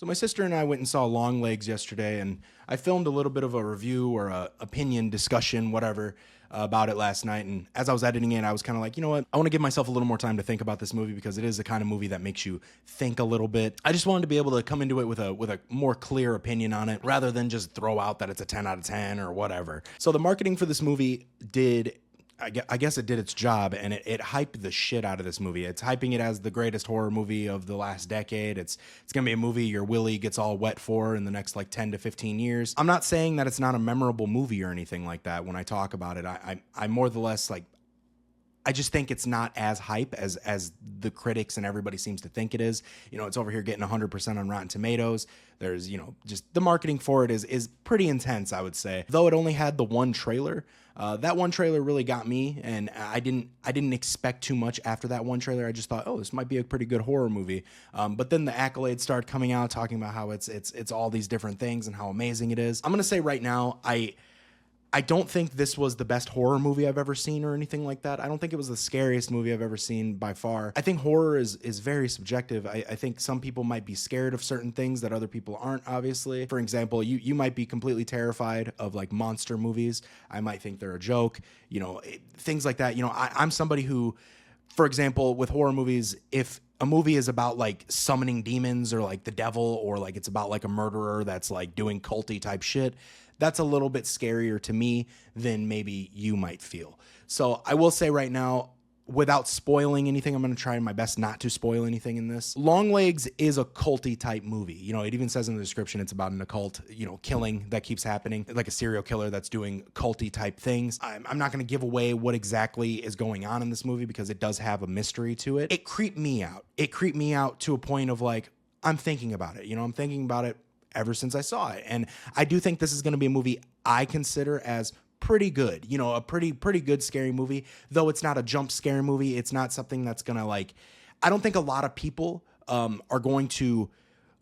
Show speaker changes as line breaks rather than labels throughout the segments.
So my sister and I went and saw Longlegs yesterday, and I filmed a little bit of a review or a opinion discussion, whatever, about it last night. And as I was editing it, I was kind of like, you know what? I want to give myself a little more time to think about this movie because it is the kind of movie that makes you think a little bit. I just wanted to be able to come into it with a more clear opinion on it rather than just throw out that it's a 10 out of 10 or whatever. So the marketing for this movie I guess it did its job, and it hyped the shit out of this movie. It's hyping it as the greatest horror movie of the last decade. It's going to be a movie your willy gets all wet for in the next like 10 to 15 years. I'm not saying that it's not a memorable movie or anything like that when I talk about it. I more or less like, I just think it's not as hype as the critics and everybody seems to think it is. You know, it's over here getting 100% on Rotten Tomatoes. There's, you know, just the marketing for it is pretty intense, I would say. Though it only had the one trailer, that one trailer really got me, and I didn't expect too much after that one trailer. I just thought, oh, this might be a pretty good horror movie. But then the accolades started coming out, talking about how it's all these different things and how amazing it is. I'm gonna say right now, I don't think this was the best horror movie I've ever seen or anything like that. I don't think it was the scariest movie I've ever seen by far. I think horror is very subjective. I think some people might be scared of certain things that other people aren't, obviously. For example, you might be completely terrified of like monster movies. I might think they're a joke, you know, things like that. You know, I'm somebody who, for example, with horror movies, if a movie is about like summoning demons or like the devil, or like it's about like a murderer that's like doing culty type shit, that's a little bit scarier to me than maybe you might feel. So I will say right now, without spoiling anything, I'm going to try my best not to spoil anything in this. Longlegs is a culty type movie. You know, it even says in the description it's about an occult, you know, killing that keeps happening, like a serial killer that's doing culty type things. I'm not going to give away what exactly is going on in this movie because it does have a mystery to it. It creeped me out. It creeped me out to a point of like, I'm thinking about it. You know, I'm thinking about it ever since I saw it. And I do think this is going to be a movie I consider as pretty good, you know, a pretty good scary movie, though it's not a jump scare movie. It's not something that's going to like, I don't think a lot of people are going to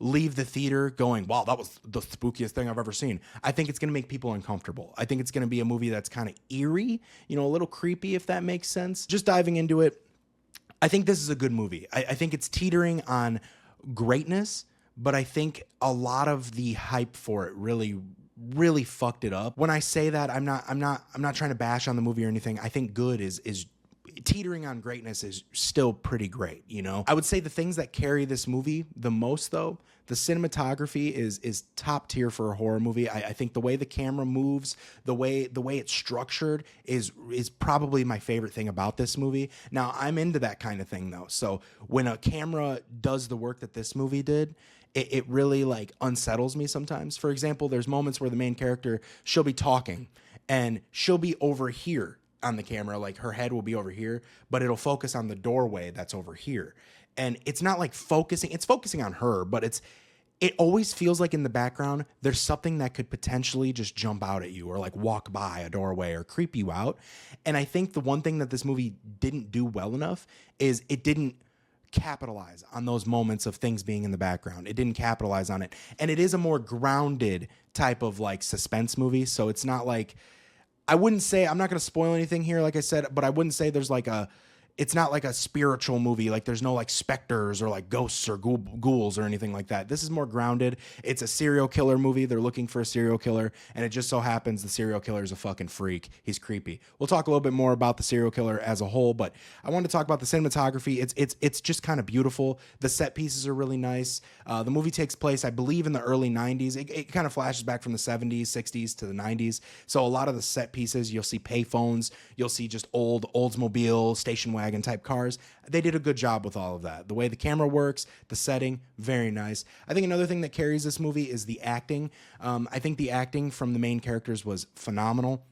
leave the theater going, wow, that was the spookiest thing I've ever seen. I think it's going to make people uncomfortable. I think it's going to be a movie that's kind of eerie, you know, a little creepy, if that makes sense. Just diving into it, I think this is a good movie. I think it's teetering on greatness, but I think a lot of the hype for it really fucked it up. When I say that, I'm not trying to bash on the movie or anything. I think good is teetering on greatness is still pretty great, you know? I would say the things that carry this movie the most, though, the cinematography is top tier for a horror movie. I think the way the camera moves, the way it's structured is probably my favorite thing about this movie. Now, I'm into that kind of thing, though. So when a camera does the work that this movie did, it really like unsettles me sometimes. For example, there's moments where the main character, she'll be talking and she'll be over here on the camera, like her head will be over here, but it'll focus on the doorway that's over here. And it's not like it's focusing on her, but it always feels like in the background, there's something that could potentially just jump out at you or like walk by a doorway or creep you out. And I think the one thing that this movie didn't do well enough is it didn't capitalize on those moments of things being in the background. It didn't capitalize on it. And it is a more grounded type of like suspense movie. So it's not like, I wouldn't say, I'm not going to spoil anything here, like I said, but I wouldn't say there's like it's not like a spiritual movie. Like there's no like specters or like ghosts or ghouls or anything like that. This is more grounded. It's a serial killer movie. They're looking for a serial killer. And it just so happens the serial killer is a fucking freak. He's creepy. We'll talk a little bit more about the serial killer as a whole, but I wanted to talk about the cinematography. It's just kind of beautiful. The set pieces are really nice. The movie takes place, I believe, in the early 90s. It kind of flashes back from the 70s, 60s to the 90s. So a lot of the set pieces, you'll see payphones. You'll see just old Oldsmobile, station wagon type cars. They did a good job with all of that. The way the camera works, the setting, very nice. I think another thing that carries this movie is the acting. I think the acting from the main characters was phenomenal.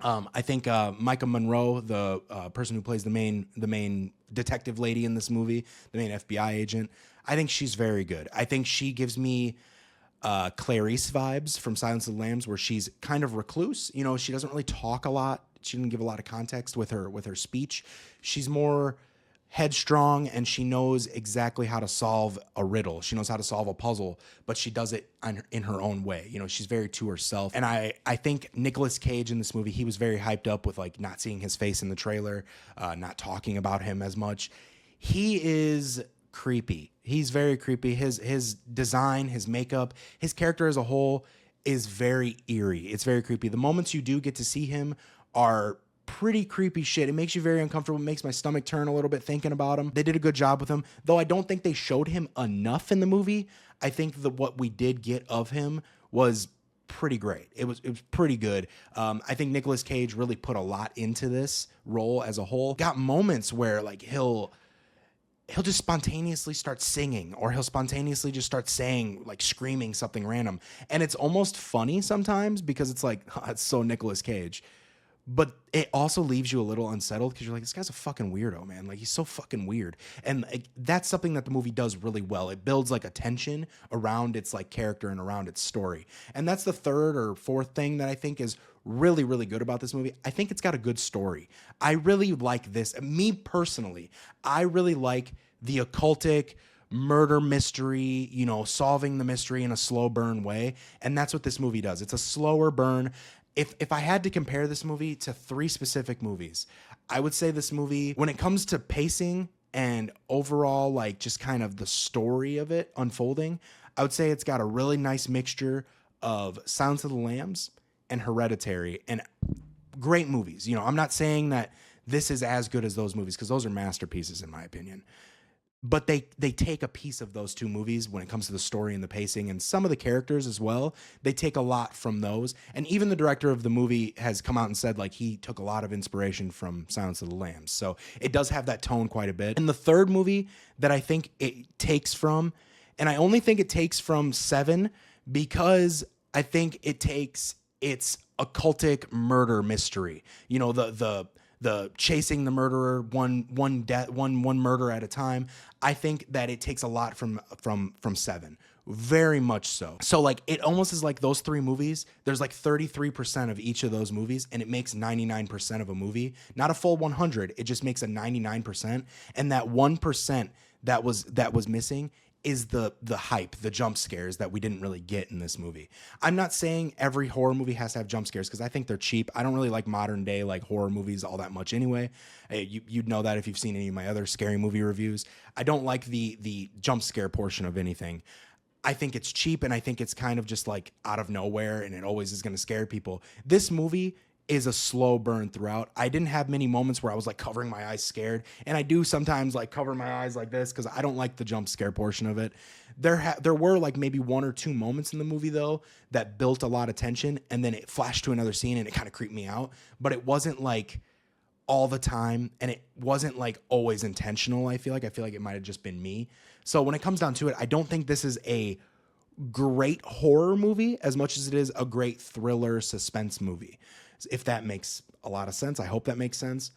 I think Micah Monroe, the person who plays the main detective lady in this movie, the main FBI agent, I think she's very good. I think she gives me Clarice vibes from Silence of the Lambs, where she's kind of recluse. You know, she doesn't really talk a lot. She didn't give a lot of context with her speech. She's more headstrong, and she knows exactly how to solve a riddle. She knows how to solve a puzzle, but she does it in her own way. You know, she's very to herself. And I think Nicolas Cage in this movie, he was very hyped up with like not seeing his face in the trailer, not talking about him as much. He is creepy. He's very creepy. His design, his makeup, his character as a whole is very eerie. It's very creepy. The moments you do get to see him are pretty creepy shit. It makes you very uncomfortable. It makes my stomach turn a little bit thinking about him. They did a good job with him, though I don't think they showed him enough in the movie. I think that what we did get of him was pretty great. It was pretty good. I think Nicolas Cage really put a lot into this role as a whole. Got moments where like he'll just spontaneously start singing, or he'll spontaneously just start saying, like screaming something random. And it's almost funny sometimes because it's like, oh, it's so Nicolas Cage. But it also leaves you a little unsettled because you're like, this guy's a fucking weirdo, man. Like, he's so fucking weird. And like, that's something that the movie does really well. It builds like a tension around its like character and around its story. And that's the third or fourth thing that I think is really, really good about this movie. I think it's got a good story. I really like this. Me personally, I really like the occultic murder mystery, you know, solving the mystery in a slow burn way. And that's what this movie does. It's a slower burn. If I had to compare this movie to three specific movies, I would say this movie, when it comes to pacing and overall, like just kind of the story of it unfolding, I would say it's got a really nice mixture of Silence of the Lambs and Hereditary, and great movies. You know, I'm not saying that this is as good as those movies because those are masterpieces in my opinion. But they take a piece of those two movies when it comes to the story and the pacing and some of the characters as well. They take a lot from those. And even the director of the movie has come out and said like he took a lot of inspiration from Silence of the Lambs. So it does have that tone quite a bit. And the third movie that I think it takes from, and I only think it takes from Seven because I think it takes its occultic murder mystery. You know, the chasing the murderer one murder at a time. I think that it takes a lot from Seven, very much so. So like it almost is like those three movies. There's like 33% of each of those movies, and it makes 99% of a movie. Not a full 100. It just makes a 99%, and that 1% that was missing is the hype, the jump scares that we didn't really get in this movie. I'm not saying every horror movie has to have jump scares because I think they're cheap. I don't really like modern day like horror movies all that much anyway. You'd know that if you've seen any of my other scary movie reviews. I don't like the jump scare portion of anything. I think it's cheap, and I think it's kind of just like out of nowhere, and it always is going to scare people. This movie is a slow burn throughout. I didn't have many moments where I was like covering my eyes scared, and I do sometimes like cover my eyes like this because I don't like the jump scare portion of it. There were like maybe one or two moments in the movie though that built a lot of tension, and then it flashed to another scene and it kind of creeped me out, but it wasn't like all the time, and it wasn't like always intentional. I feel like it might have just been me. So when it comes down to it, I don't think this is a great horror movie as much as it is a great thriller suspense movie. If that makes a lot of sense. I hope that makes sense.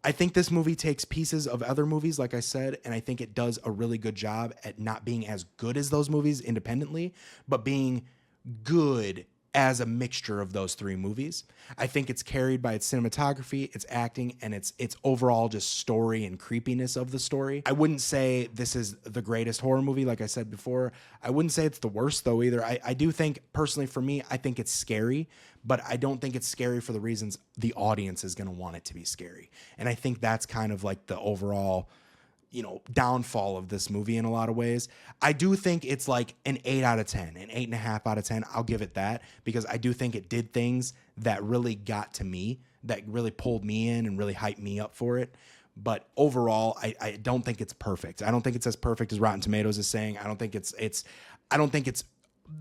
I think this movie takes pieces of other movies, like I said, and I think it does a really good job at not being as good as those movies independently, but being good as a mixture of those three movies. I think it's carried by its cinematography, its acting, and its overall just story and creepiness of the story. I wouldn't say this is the greatest horror movie, like I said before. I wouldn't say it's the worst, though, either. I do think, personally for me, I think it's scary, but I don't think it's scary for the reasons the audience is going to want it to be scary. And I think that's kind of like the overall, you know, downfall of this movie in a lot of ways. I do think it's like an 8 out of 10, an 8.5 out of 10. I'll give it that because I do think it did things that really got to me, that really pulled me in and really hyped me up for it. But overall, I don't think it's perfect. I don't think it's as perfect as Rotten Tomatoes is saying. I don't think it's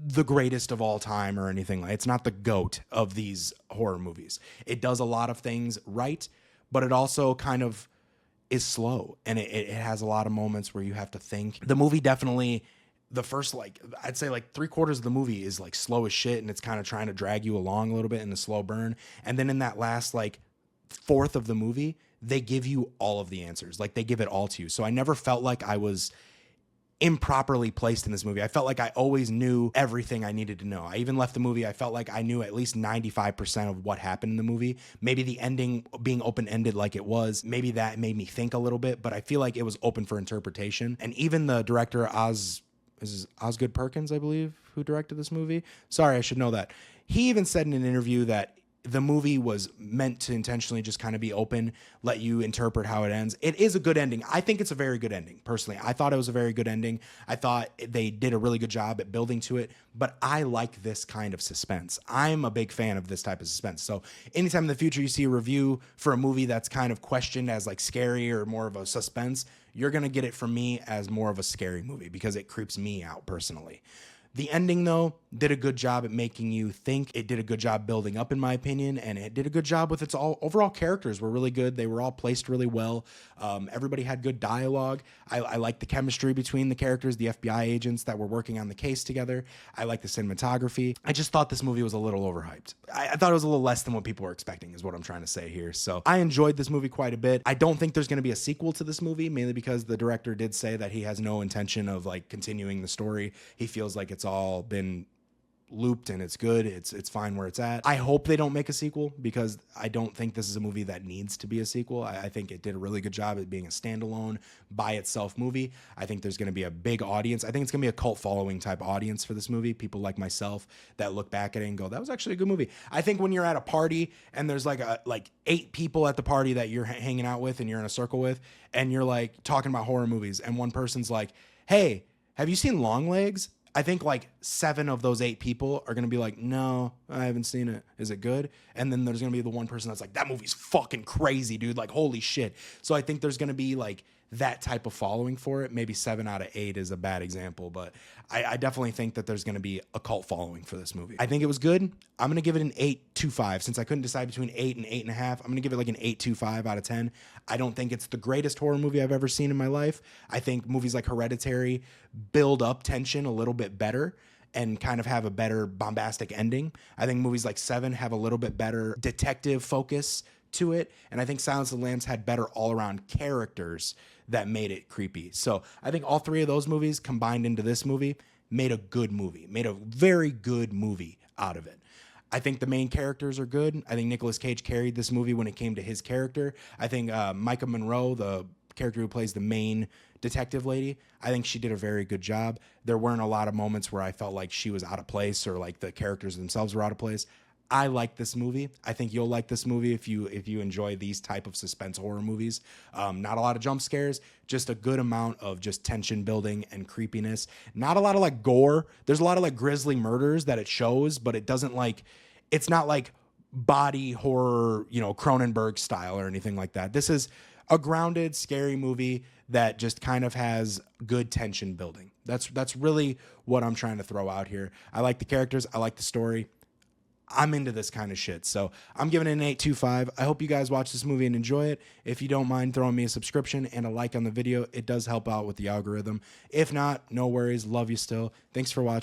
the greatest of all time or anything. It's not the GOAT of these horror movies. It does a lot of things right, but it also kind of is slow, and it has a lot of moments where you have to think. The movie definitely, the first, like, I'd say like 3/4 of the movie is like slow as shit, and it's kind of trying to drag you along a little bit in a slow burn. And then in that last like fourth of the movie, they give you all of the answers. Like they give it all to you. So I never felt like I was improperly placed in this movie. I felt like I always knew everything I needed to know. I even left the movie, I felt like I knew at least 95% of what happened in the movie. Maybe the ending being open-ended like it was, maybe that made me think a little bit, but I feel like it was open for interpretation. And even the director, Osgood Perkins, I believe, who directed this movie. Sorry, I should know that. He even said in an interview that the movie was meant to intentionally just kind of be open, let you interpret how it ends. It is a good ending. I think it's a very good ending. Personally, I thought it was a very good ending. I thought they did a really good job at building to it, but I like this kind of suspense. I'm a big fan of this type of suspense. So anytime in the future you see a review for a movie that's kind of questioned as like scary or more of a suspense, you're going to get it from me as more of a scary movie because it creeps me out personally. The ending, though, did a good job at making you think. It did a good job building up, in my opinion, and it did a good job with its overall characters were really good. They were all placed really well. Everybody had good dialogue. I like the chemistry between the characters, the FBI agents that were working on the case together. I like the cinematography. I just thought this movie was a little overhyped. I thought it was a little less than what people were expecting is what I'm trying to say here. So I enjoyed this movie quite a bit. I don't think there's going to be a sequel to this movie, mainly because the director did say that he has no intention of like continuing the story. He feels like it's all been looped and it's good. It's fine where it's at. I hope they don't make a sequel because I don't think this is a movie that needs to be a sequel. I think it did a really good job at being a standalone by itself movie. I think there's going to be a big audience. I think it's going to be a cult following type audience for this movie. People like myself that look back at it and go, that was actually a good movie. I think when you're at a party and there's like 8 people at the party that you're hanging out with and you're in a circle with, and you're like talking about horror movies, and one person's like, hey, have you seen Longlegs? I think like 7 of those 8 people are going to be like, no, I haven't seen it. Is it good? And then there's going to be the one person that's like, that movie's fucking crazy, dude. Like, holy shit. So I think there's going to be like that type of following for it. Maybe 7 out of 8 is a bad example, but I definitely think that there's going to be a cult following for this movie. I think it was good. I'm going to give it an 8.25. Since I couldn't decide between 8 and 8.5, I'm going to give it like an 8.25 out of 10. I don't think it's the greatest horror movie I've ever seen in my life. I think movies like Hereditary build up tension a little bit better and kind of have a better bombastic ending. I think movies like Seven have a little bit better detective focus to it. And I think Silence of the Lambs had better all-around characters that made it creepy. So I think all 3 of those movies combined into this movie made a good movie, made a very good movie out of it. I think the main characters are good. I think Nicolas Cage carried this movie when it came to his character. I think Micah Monroe, the character who plays the main detective lady, I think she did a very good job. There weren't a lot of moments where I felt like she was out of place or like the characters themselves were out of place. I like this movie. I think you'll like this movie if you enjoy these type of suspense horror movies. Not a lot of jump scares, just a good amount of just tension building and creepiness. Not a lot of like gore. There's a lot of like grisly murders that it shows, but it doesn't like, it's not like body horror, Cronenberg style or anything like that. This is a grounded, scary movie that just kind of has good tension building. That's really what I'm trying to throw out here. I like the characters. I like the story. I'm into this kind of shit. So I'm giving it an 8.25. I hope you guys watch this movie and enjoy it. If you don't mind throwing me a subscription and a like on the video, it does help out with the algorithm. If not, no worries. Love you still. Thanks for watching.